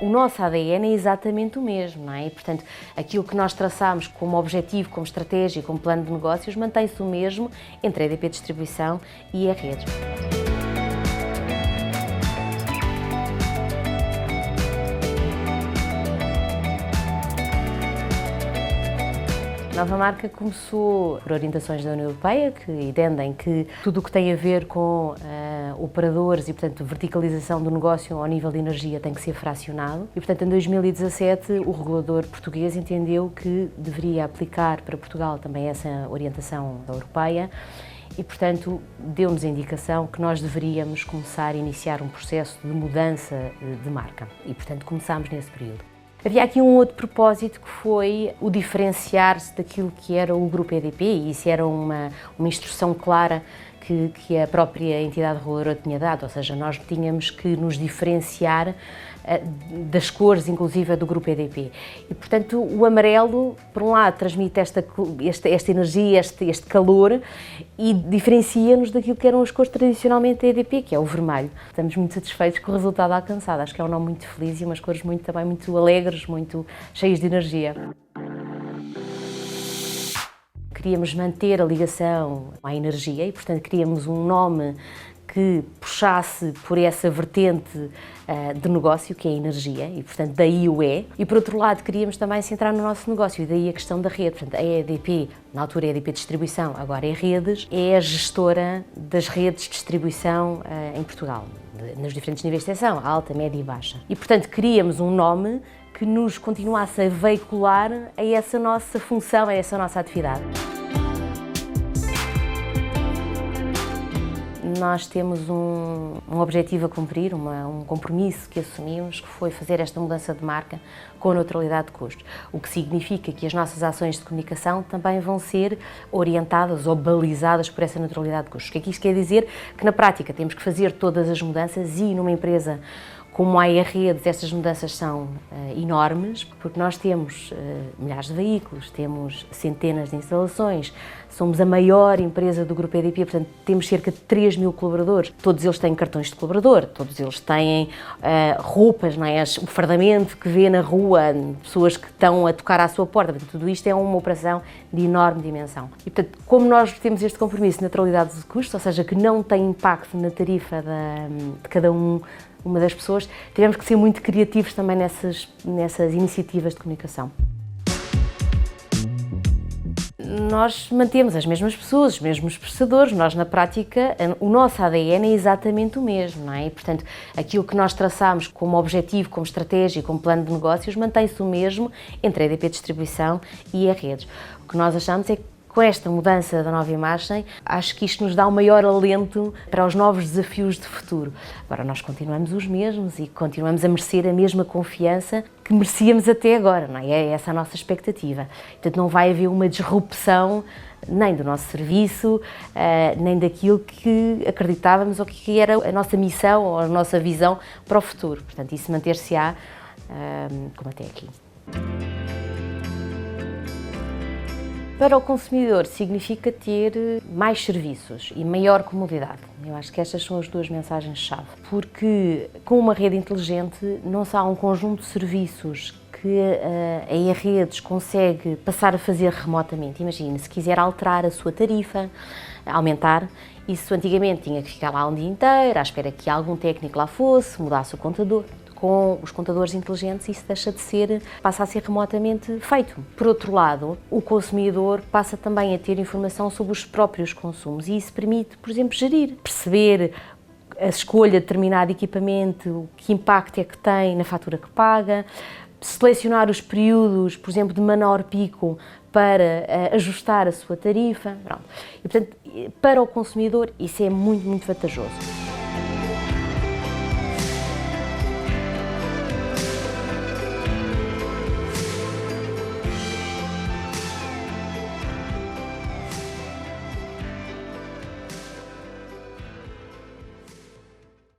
O nosso ADN é exatamente o mesmo, não é? E, portanto, aquilo que nós traçamos como objetivo, como estratégia, como plano de negócios, mantém-se o mesmo entre a EDP Distribuição e a Redes. A nova marca começou por orientações da União Europeia, que entendem que tudo o que tem a ver com operadores e, portanto, verticalização do negócio ao nível de energia tem que ser fracionado. E, portanto, em 2017, o regulador português entendeu que deveria aplicar para Portugal também essa orientação europeia e, portanto, deu-nos a indicação que nós deveríamos começar a iniciar um processo de mudança de marca. E, portanto, começámos nesse período. Havia aqui um outro propósito que foi o diferenciar-se daquilo que era o Grupo EDP, e isso era uma instrução clara que a própria entidade reguladora tinha dado, ou seja, nós tínhamos que nos diferenciar das cores, inclusive, do Grupo EDP. E, portanto, o amarelo, por um lado, transmite esta energia, este calor e diferencia-nos daquilo que eram as cores tradicionalmente da EDP, que é o vermelho. Estamos muito satisfeitos com o resultado alcançado. Acho que é um nome muito feliz e umas cores também muito alegres, muito cheias de energia. Queríamos manter a ligação à energia e, portanto, queríamos um nome que puxasse por essa vertente de negócio, que é a energia, e, portanto, daí o E. E, por outro lado, queríamos também centrar no nosso negócio, e daí a questão da rede. Portanto, a EDP, na altura a EDP Distribuição, agora é Redes, é a gestora das redes de distribuição em Portugal, nos diferentes níveis de extensão, alta, média e baixa. E, portanto, queríamos um nome que nos continuasse a veicular a essa nossa função, a essa nossa atividade. Nós temos um objetivo a cumprir, um compromisso que assumimos, que foi fazer esta mudança de marca com a neutralidade de custos, o que significa que as nossas ações de comunicação também vão ser orientadas ou balizadas por essa neutralidade de custos. O que é que isto quer dizer? Que na prática temos que fazer todas as mudanças e numa empresa como a Redes, estas mudanças são enormes, porque nós temos milhares de veículos, temos centenas de instalações, somos a maior empresa do Grupo EDP, portanto temos cerca de 3.000 colaboradores. Todos eles têm cartões de colaborador, todos eles têm roupas, não é? O fardamento que vê na rua, pessoas que estão a tocar à sua porta, portanto, tudo isto é uma operação de enorme dimensão. E, portanto, como nós temos este compromisso de neutralidade de custos, ou seja, que não tem impacto na tarifa de cada uma das pessoas, tivemos que ser muito criativos também nessas iniciativas de comunicação. Nós mantemos as mesmas pessoas, os mesmos prestadores, nós na prática, o nosso ADN é exatamente o mesmo, não é? E, portanto, aquilo que nós traçamos como objetivo, como estratégia, como plano de negócios, mantém-se o mesmo entre a EDP Distribuição e a Redes. O que nós achamos é que com esta mudança da nova imagem, acho que isto nos dá um maior alento para os novos desafios de futuro. Agora, nós continuamos os mesmos e continuamos a merecer a mesma confiança que merecíamos até agora, não é? É essa a nossa expectativa. Portanto, não vai haver uma disrupção nem do nosso serviço, nem daquilo que acreditávamos ou que era a nossa missão ou a nossa visão para o futuro. Portanto, isso manter-se-á como até aqui. Para o consumidor significa ter mais serviços e maior comodidade. Eu acho que estas são as duas mensagens-chave, porque com uma rede inteligente não só há um conjunto de serviços que a Redes consegue passar a fazer remotamente. Imagine, se quiser alterar a sua tarifa, aumentar, isso antigamente tinha que ficar lá um dia inteiro, à espera que algum técnico lá fosse, mudasse o contador. Com os contadores inteligentes isso passa a ser remotamente feito. Por outro lado, o consumidor passa também a ter informação sobre os próprios consumos e isso permite, por exemplo, perceber a escolha de determinado equipamento, que impacto é que tem na fatura que paga, selecionar os períodos, por exemplo, de menor pico para ajustar a sua tarifa. Pronto. E, portanto, para o consumidor isso é muito, muito vantajoso.